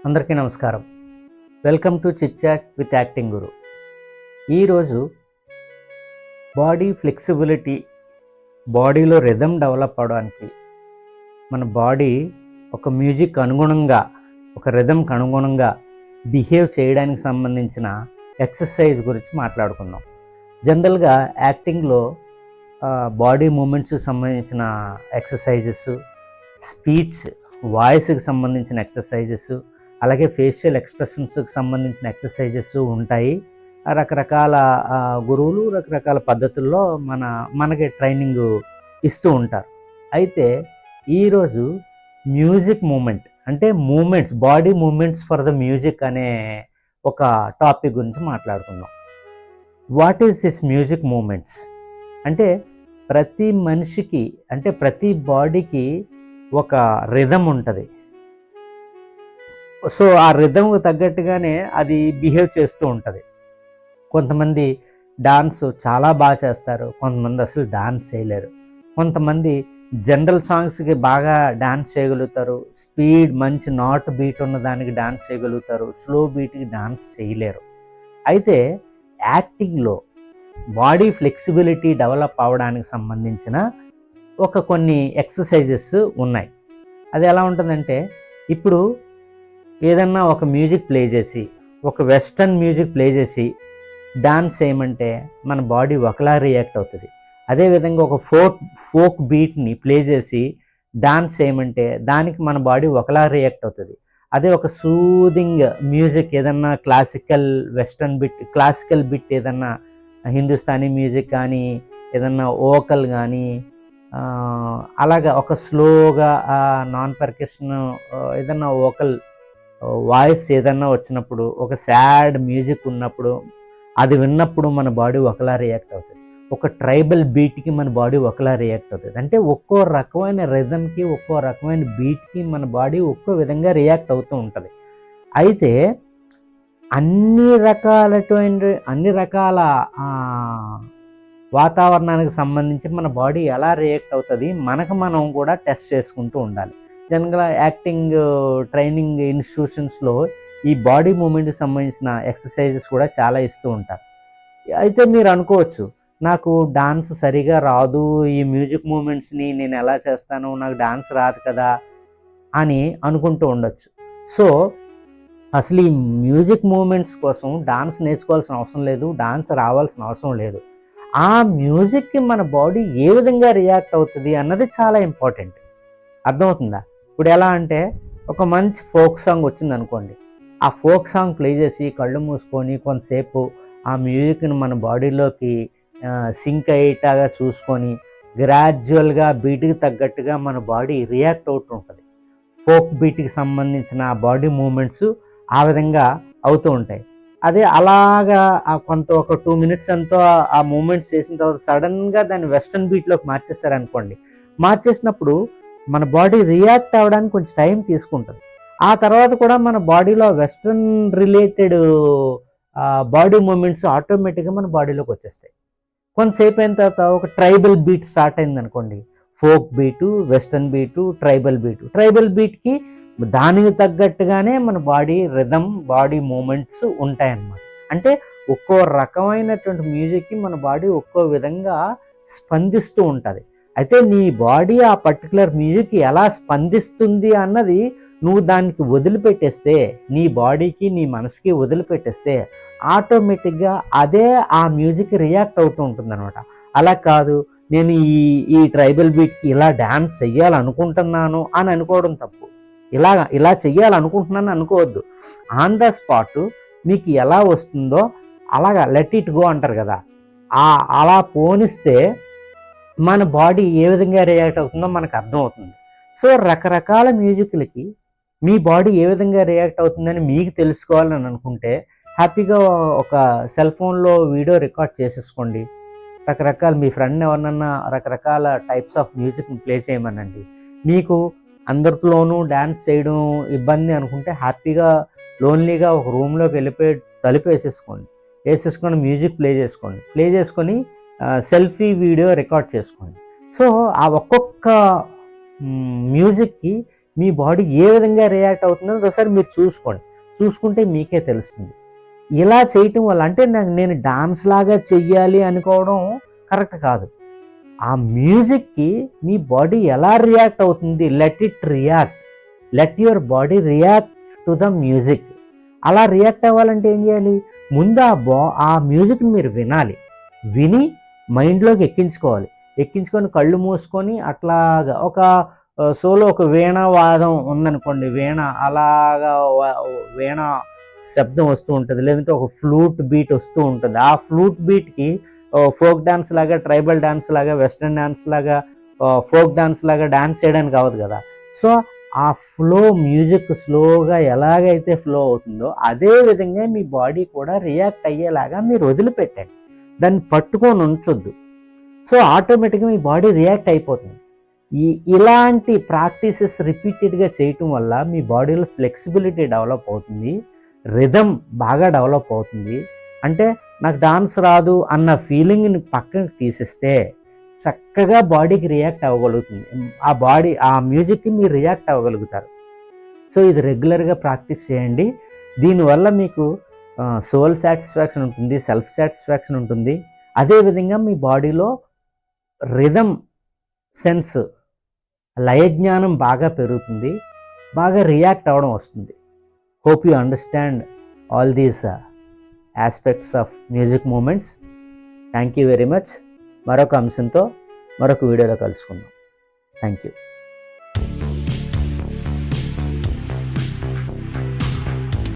అందరికీ నమస్కారం. Welcome to chit chat with acting guru. ఈరోజు బాడీ ఫ్లెక్సిబిలిటీ, బాడీలో రిథమ్ డెవలప్ అవడానికి, మన బాడీ ఒక మ్యూజిక్ అనుగుణంగా, ఒక రిథమ్కి అనుగుణంగా బిహేవ్ చేయడానికి సంబంధించిన ఎక్సర్సైజ్ గురించి మాట్లాడుకుందాం. జనరల్గా యాక్టింగ్లో బాడీ మూమెంట్స్కి సంబంధించిన ఎక్సర్సైజెస్, స్పీచ్ వాయిస్కి సంబంధించిన ఎక్సర్సైజెస్, అలాగే ఫేషియల్ ఎక్స్ప్రెషన్స్కి సంబంధించిన ఎక్సర్సైజెస్ ఉంటాయి. రకరకాల గురువులు రకరకాల పద్ధతుల్లో మనకి ట్రైనింగ్ ఇస్తూ ఉంటారు. అయితే ఈరోజు మ్యూజిక్ మూమెంట్, అంటే movements, body movements for the music అనే ఒక టాపిక్ గురించి మాట్లాడుకుందాం. What is this music movements అంటే, ప్రతి మనిషికి, అంటే ప్రతి బాడీకి ఒక రిథమ్ ఉంటుంది. సో ఆ రిథమ్కి తగ్గట్టుగానే అది బిహేవ్ చేస్తూ ఉంటుంది. కొంతమంది డాన్స్ చాలా బాగా చేస్తారు, కొంతమంది అసలు డాన్స్ చేయలేరు. కొంతమంది జనరల్ సాంగ్స్కి బాగా డాన్స్ చేయగలుగుతారు, స్పీడ్ మంచి నాట్ బీట్ ఉన్న దానికి డాన్స్ చేయగలుగుతారు, స్లో బీట్కి డాన్స్ చేయలేరు. అయితే యాక్టింగ్లో బాడీ ఫ్లెక్సిబిలిటీ డెవలప్ అవ్వడానికి సంబంధించిన కొన్ని ఎక్సర్సైజెస్ ఉన్నాయి. అది ఎలా ఉంటుందంటే, ఇప్పుడు ఏదన్నా ఒక మ్యూజిక్ ప్లే చేసి, ఒక వెస్టర్న్ మ్యూజిక్ ప్లే చేసి డాన్స్ చేయమంటే మన బాడీ ఒకలా రియాక్ట్ అవుతుంది. అదేవిధంగా ఒక ఫోక్ బీట్ని ప్లే చేసి డాన్స్ చేయమంటే దానికి మన బాడీ ఒకలా రియాక్ట్ అవుతుంది. అదే ఒక సూదింగ్ మ్యూజిక్, ఏదన్నా classical western bit, classical bit ఏదన్నా హిందుస్థానీ మ్యూజిక్ కానీ, ఏదన్నా వోకల్ కానీ, అలాగా ఒక స్లోగా నాన్ పర్కషన్ ఏదన్నా వోకల్ వాయిస్ ఏదన్నా వచ్చినప్పుడు, ఒక సాడ్ మ్యూజిక్ ఉన్నప్పుడు, అది విన్నప్పుడు మన బాడీ ఒకలా రియాక్ట్ అవుతుంది. ఒక ట్రైబల్ బీట్కి మన బాడీ ఒకలా రియాక్ట్ అవుతుంది. అంటే ఒక్కో రకమైన రిథమ్కి, ఒక్కో రకమైన బీట్కి మన బాడీ ఒక్కో విధంగా రియాక్ట్ అవుతూ ఉంటుంది. అయితే అన్ని రకాల వాతావరణానికి సంబంధించి మన బాడీ ఎలా రియాక్ట్ అవుతుంది, మనం కూడా టెస్ట్ చేసుకుంటూ ఉండాలి. జనరల్గా యాక్టింగ్ ట్రైనింగ్ ఇన్స్టిట్యూషన్స్లో ఈ బాడీ మూమెంట్కి సంబంధించిన ఎక్సర్సైజెస్ కూడా చాలా ఇస్తూ ఉంటారు. అయితే మీరు అనుకోవచ్చు, నాకు డాన్స్ సరిగా రాదు, ఈ మ్యూజిక్ మూమెంట్స్ని నేను ఎలా చేస్తాను, నాకు డాన్స్ రాదు కదా అని అనుకుంటూ ఉండొచ్చు. సో అసలు ఈ మ్యూజిక్ మూమెంట్స్ కోసం డాన్స్ నేర్చుకోవాల్సిన అవసరం లేదు, డాన్స్ రావాల్సిన అవసరం లేదు. ఆ మ్యూజిక్కి మన బాడీ ఏ విధంగా రియాక్ట్ అవుతుంది అన్నది చాలా ఇంపార్టెంట్. అర్థమవుతుందా? ఇప్పుడు ఎలా అంటే, ఒక మంచి ఫోక్ సాంగ్ వచ్చింది అనుకోండి, ఆ ఫోక్ సాంగ్ ప్లే చేసి కళ్ళు మూసుకొని కొంతసేపు ఆ మ్యూజిక్ని మన బాడీలోకి సింక్ అయ్యేలాగా చూసుకొని గ్రాడ్యువల్గా బీట్కి తగ్గట్టుగా మన బాడీ రియాక్ట్ అవుతూ ఉంటుంది. ఫోక్ బీట్కి సంబంధించిన ఆ బాడీ మూమెంట్స్ ఆ విధంగా అవుతూ ఉంటాయి. అదే అలాగా ఒక 2 minutes ఎంతో ఆ మూమెంట్స్ చేసిన తర్వాత సడన్గా దాన్ని వెస్టర్న్ బీట్లోకి మార్చేస్తారనుకోండి, మార్చేసినప్పుడు మన బాడీ రియాక్ట్ అవ్వడానికి కొంచెం టైం తీసుకుంటుంది. ఆ తర్వాత కూడా మన బాడీలో వెస్ట్రన్ రిలేటెడ్ బాడీ మూమెంట్స్ ఆటోమేటిక్గా మన బాడీలోకి వచ్చేస్తాయి. కొంతసేపు అయిన తర్వాత ఒక ట్రైబల్ బీట్ స్టార్ట్ అయింది అనుకోండి, folk beat, western beat, tribal బీట్కి దానికి తగ్గట్టుగానే మన బాడీ రిథమ్, బాడీ మూమెంట్స్ ఉంటాయన్నమాట. అంటే ఒక్కో రకమైనటువంటి మ్యూజిక్కి మన బాడీ ఒక్కో విధంగా స్పందిస్తూ ఉంటుంది. అయితే నీ బాడీ ఆ పర్టికులర్ మ్యూజిక్ ఎలా స్పందిస్తుంది అన్నది నువ్వు దానికి వదిలిపెట్టేస్తే, నీ బాడీకి నీ మనసుకి వదిలిపెట్టేస్తే ఆటోమేటిక్గా అదే ఆ మ్యూజిక్ రియాక్ట్ అవుతూ ఉంటుంది అనమాట. అలా కాదు, నేను ఈ ట్రైబల్ బీట్కి ఇలా డ్యాన్స్ చెయ్యాలనుకుంటున్నాను అని అనుకోవడం తప్పు. ఇలా చెయ్యాలనుకుంటున్నాను అనుకోవద్దు. ఆన్ ద స్పాట్ మీకు ఎలా వస్తుందో అలాగా లెట్ ఇట్ గో అంటారు కదా, అలా పోనిస్తే మన బాడీ ఏ విధంగా రియాక్ట్ అవుతుందో మనకు అర్థమవుతుంది. సో రకరకాల మ్యూజిక్లకి మీ బాడీ ఏ విధంగా రియాక్ట్ అవుతుందని మీకు తెలుసుకోవాలని అనుకుంటే హ్యాపీగా ఒక సెల్ ఫోన్లో వీడియో రికార్డ్ చేసేసుకోండి. రకరకాల మీ ఫ్రెండ్ ఎవరినన్నా రకరకాల టైప్స్ ఆఫ్ మ్యూజిక్ని ప్లే చేయమనండి. మీకు అందరిలోనూ డ్యాన్స్ చేయడం ఇబ్బంది అనుకుంటే హ్యాపీగా లోన్లీగా ఒక రూమ్లోకి వెళ్ళిపోయి తలుపు వేసేసుకొని మ్యూజిక్ ప్లే చేసుకొని సెల్ఫీ వీడియో రికార్డ్ చేసుకోండి. సో ఆ ఒక్కొక్క మ్యూజిక్కి మీ బాడీ ఏ విధంగా రియాక్ట్ అవుతుందో ఒకసారి మీరు చూసుకుంటే మీకే తెలుస్తుంది. ఇలా చేయటం వల్ల అంటే నేను డాన్స్ లాగా చెయ్యాలి అనుకోవడం కరెక్ట్ కాదు. ఆ మ్యూజిక్కి మీ బాడీ ఎలా రియాక్ట్ అవుతుంది, let your body react to the music. అలా రియాక్ట్ అవ్వాలంటే ఏం చేయాలి, ముందు ఆ మ్యూజిక్ని మీరు విని మైండ్లోకి ఎక్కించుకొని కళ్ళు మూసుకొని అట్లాగా ఒక సోలో ఒక వీణ వాదం ఉందనుకోండి, వీణ శబ్దం వస్తూ ఉంటుంది, లేదంటే ఒక ఫ్లూట్ బీట్ వస్తూ ఉంటుంది. ఆ ఫ్లూట్ బీట్కి ఫోక్ డాన్స్ లాగా, ట్రైబల్ డాన్స్ లాగా, వెస్ట్రన్ డాన్స్ లాగా, ఫోక్ డాన్స్ లాగా డాన్స్ చేయడానికి అవ్వదు కదా. సో ఆ మ్యూజిక్ స్లోగా ఎలాగైతే ఫ్లో అవుతుందో అదే విధంగా మీ బాడీ కూడా రియాక్ట్ అయ్యేలాగా మీరు వదిలిపెట్టండి, దాన్ని పట్టుకొని ఉంచొద్దు. సో ఆటోమేటిక్గా మీ బాడీ రియాక్ట్ అయిపోతుంది. ఇలాంటి ప్రాక్టీసెస్ రిపీటెడ్గా చేయటం వల్ల మీ బాడీలో ఫ్లెక్సిబిలిటీ డెవలప్ అవుతుంది, రిథమ్ బాగా డెవలప్ అవుతుంది. అంటే నాకు డాన్స్ రాదు అన్న ఫీలింగ్ని పక్కకి తీసేస్తే చక్కగా బాడీకి రియాక్ట్ అవ్వగలుగుతుంది. ఆ మ్యూజిక్కి మీరు రియాక్ట్ అవ్వగలుగుతారు. సో ఇది రెగ్యులర్గా ప్రాక్టీస్ చేయండి. దీనివల్ల మీకు సోల్ సాటిస్ఫాక్షన్ ఉంటుంది, సెల్ఫ్ సాటిస్ఫాక్షన్ ఉంటుంది. అదేవిధంగా మీ బాడీలో రిథమ్ సెన్స్, లయజ్ఞానం బాగా పెరుగుతుంది, బాగా రియాక్ట్ అవ్వడం వస్తుంది. Hope you understand all these aspects of music movements. Thank you very much. మరొక అంశంతో మరొక వీడియోలో కలుసుకుందాం. Thank you.